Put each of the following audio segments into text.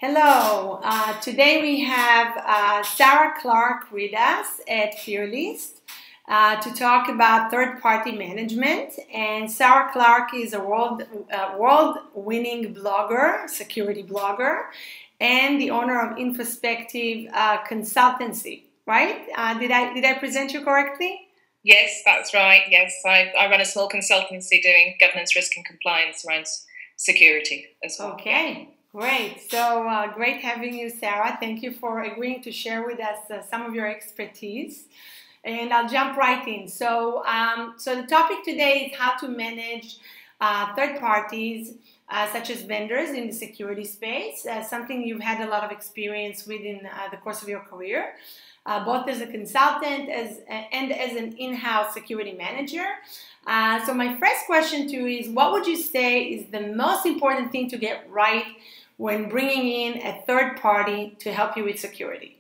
Hello. Today we have Sarah Clarke with us at Peerlyst to talk about third-party management. And Sarah Clarke is a world-winning blogger, security blogger, and the owner of Introspective Consultancy. Right? Did I present you correctly? Yes, that's right. Yes, I run a small consultancy doing governance, risk, and compliance around security as well. Okay. Great. So great having you, Sarah. Thank you for agreeing to share with us some of your expertise. And I'll jump right in. So the topic today is how to manage third parties, such as vendors in the security space, something you've had a lot of experience with in the course of your career, both as a consultant and as an in-house security manager. So my first question to you is, what would you say is the most important thing to get right when bringing in a third party to help you with security?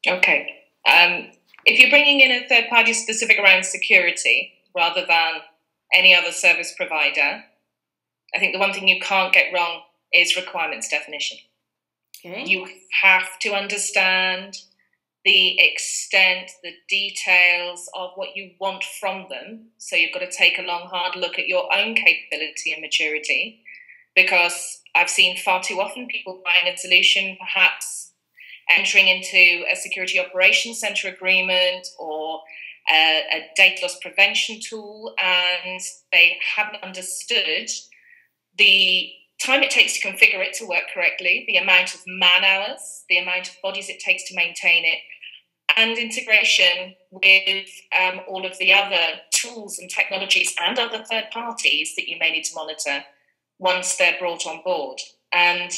Okay. If you're bringing in a third party specific around security rather than any other service provider, I think the one thing you can't get wrong is requirements definition. Okay. You have to understand the extent, the details of what you want from them. So you've got to take a long, hard look at your own capability and maturity, because I've seen far too often people buying a solution, perhaps entering into a security operations center agreement or a data loss prevention tool, and they haven't understood the time it takes to configure it to work correctly, the amount of man hours, the amount of bodies it takes to maintain it, and integration with all of the other tools and technologies and other third parties that you may need to monitor once they're brought on board. And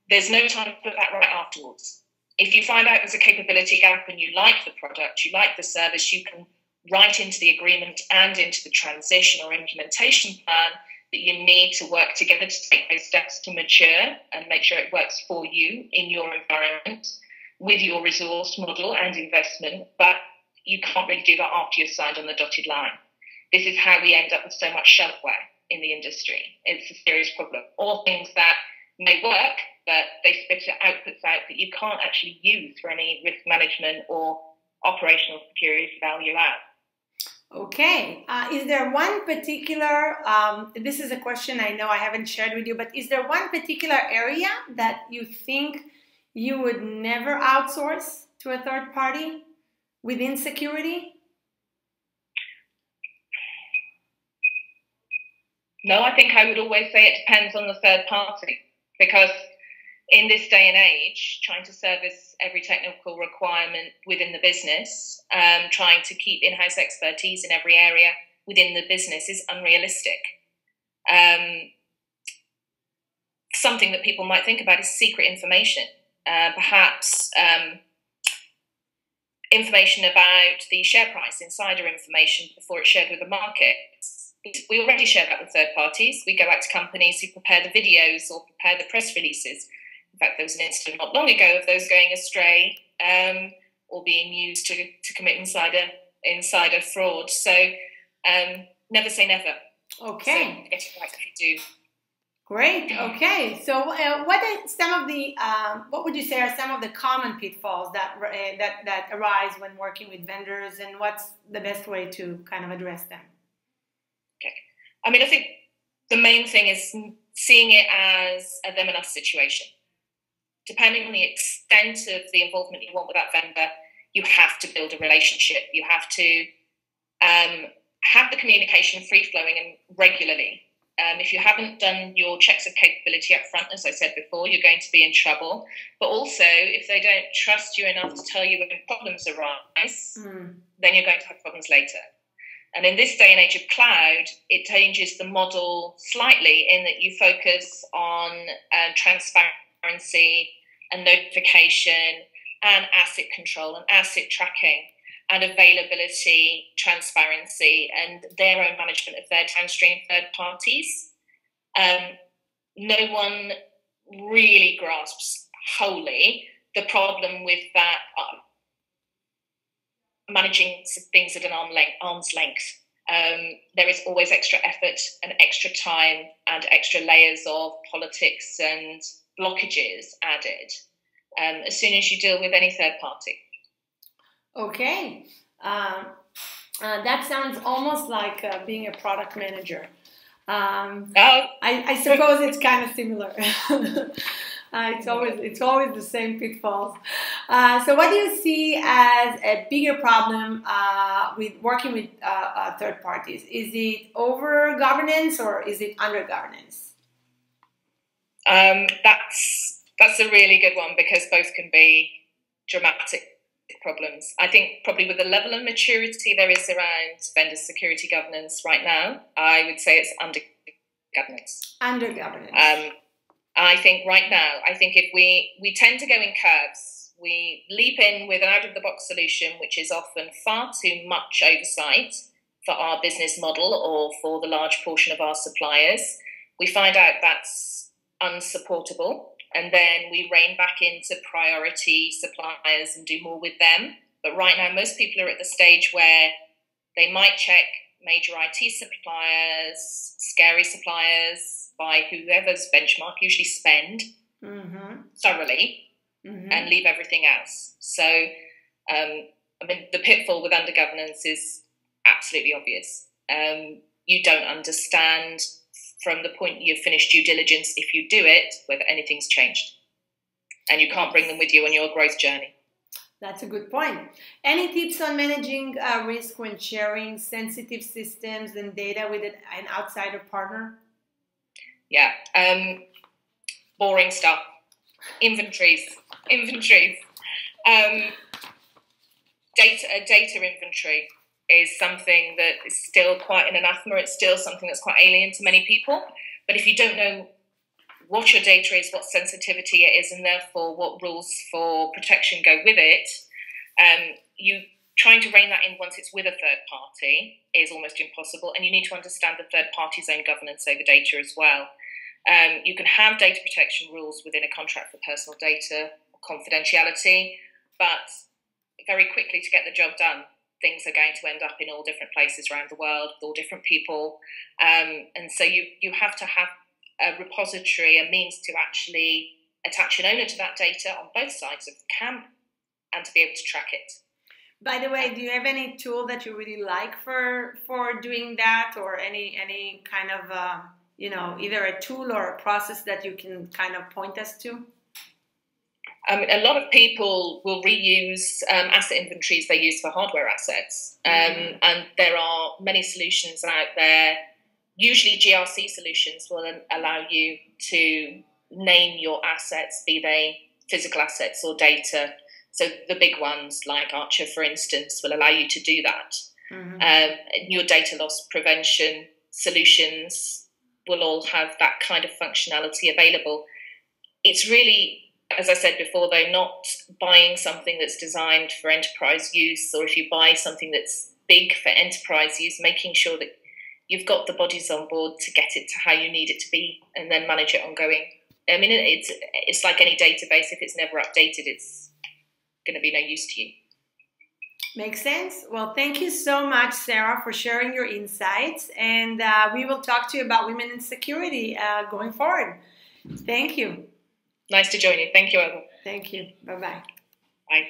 there's no time to put that right afterwards. If you find out there's a capability gap and you like the product, you like the service, you can write into the agreement and into the transition or implementation plan that you need to work together to take those steps to mature and make sure it works for you in your environment with your resource model and investment. But you can't really do that after you're signed on the dotted line. This is how we end up with so much shelfware in the industry. It's a serious problem. Or things that may work, but they spit outputs out that you can't actually use for any risk management or operational security value add. Okay. Is there one particular, this is a question I know I haven't shared with you, but is there one particular area that you think you would never outsource to a third party within security? No, I think I would always say it depends on the third party, because in this day and age, trying to service every technical requirement within the business, trying to keep in-house expertise in every area within the business is unrealistic. Something that people might think about is secret information. Perhaps information about the share price, insider information before it's shared with the market. We already share that with third parties. We go out to companies who prepare the videos or prepare the press releases. In fact, there was an incident not long ago of those going astray or being used to commit insider fraud. So never say never. Okay. So get it right if you do. Great. Okay. So what are some of the what would you say are some of the common pitfalls that arise when working with vendors, and what's the best way to kind of address them? Okay. I mean, I think the main thing is seeing it as a them and us situation. Depending on the extent of the involvement you want with that vendor, you have to build a relationship. You have to have the communication free-flowing and regularly. If you haven't done your checks of capability up front, as I said before, you're going to be in trouble. But also, if they don't trust you enough to tell you when problems arise, then you're going to have problems later. And in this day and age of cloud, it changes the model slightly in that you focus on transparency and notification and asset control and asset tracking and availability, transparency, and their own management of their downstream third parties. No one really grasps wholly the problem with that managing things at an arm's length. There is always extra effort and extra time and extra layers of politics and blockages added as soon as you deal with any third party. Okay. That sounds almost like being a product manager. I suppose it's kind of similar. It's always the same pitfalls. So what do you see as a bigger problem with working with third parties? Is it over governance or is it under governance? That's a really good one, because both can be dramatic problems. I think probably with the level of maturity there is around vendor security governance right now, I would say it's under governance. Under governance. I think right now, if we tend to go in curves. We leap in with an out-of-the-box solution, which is often far too much oversight for our business model or for the large portion of our suppliers. We find out that's unsupportable, and then we rein back into priority suppliers and do more with them. But right now, most people are at the stage where they might check major IT suppliers, scary suppliers, by whoever's benchmark, usually spend thoroughly, and leave everything else. So, the pitfall with under governance is absolutely obvious. You don't understand from the point you've finished due diligence, if you do it, whether anything's changed. And you can't bring them with you on your growth journey. That's a good point. Any tips on managing risk when sharing sensitive systems and data with an outsider partner? Yeah. Boring stuff. Inventories. Data inventory is something that is still quite an anathema. It's still something that's quite alien to many people. But if you don't know what your data is, what sensitivity it is, and therefore what rules for protection go with it, you trying to rein that in once it's with a third party is almost impossible. And you need to understand the third party's own governance over data as well. You can have data protection rules within a contract for personal data confidentiality, but very quickly, to get the job done, things are going to end up in all different places around the world with all different people. And so you have to have a repository, a means to actually attach an owner to that data on both sides of the camp and to be able to track it. By the way, do you have any tool that you really like for doing that, or any kind of, either a tool or a process that you can kind of point us to? A lot of people will reuse asset inventories they use for hardware assets. And there are many solutions out there. Usually GRC solutions will allow you to name your assets, be they physical assets or data. So the big ones like Archer, for instance, will allow you to do that. Your data loss prevention solutions will all have that kind of functionality available. It's really, as I said before, though, not buying something that's designed for enterprise use, or if you buy something that's big for enterprise use, making sure that you've got the bodies on board to get it to how you need it to be and then manage it ongoing. I mean, it's like any database. If it's never updated, it's going to be no use to you. Makes sense. Well, thank you so much, Sarah, for sharing your insights. And we will talk to you about women in security going forward. Thank you. Nice to join you. Thank you, Eva. Thank you. Bye-bye. Bye.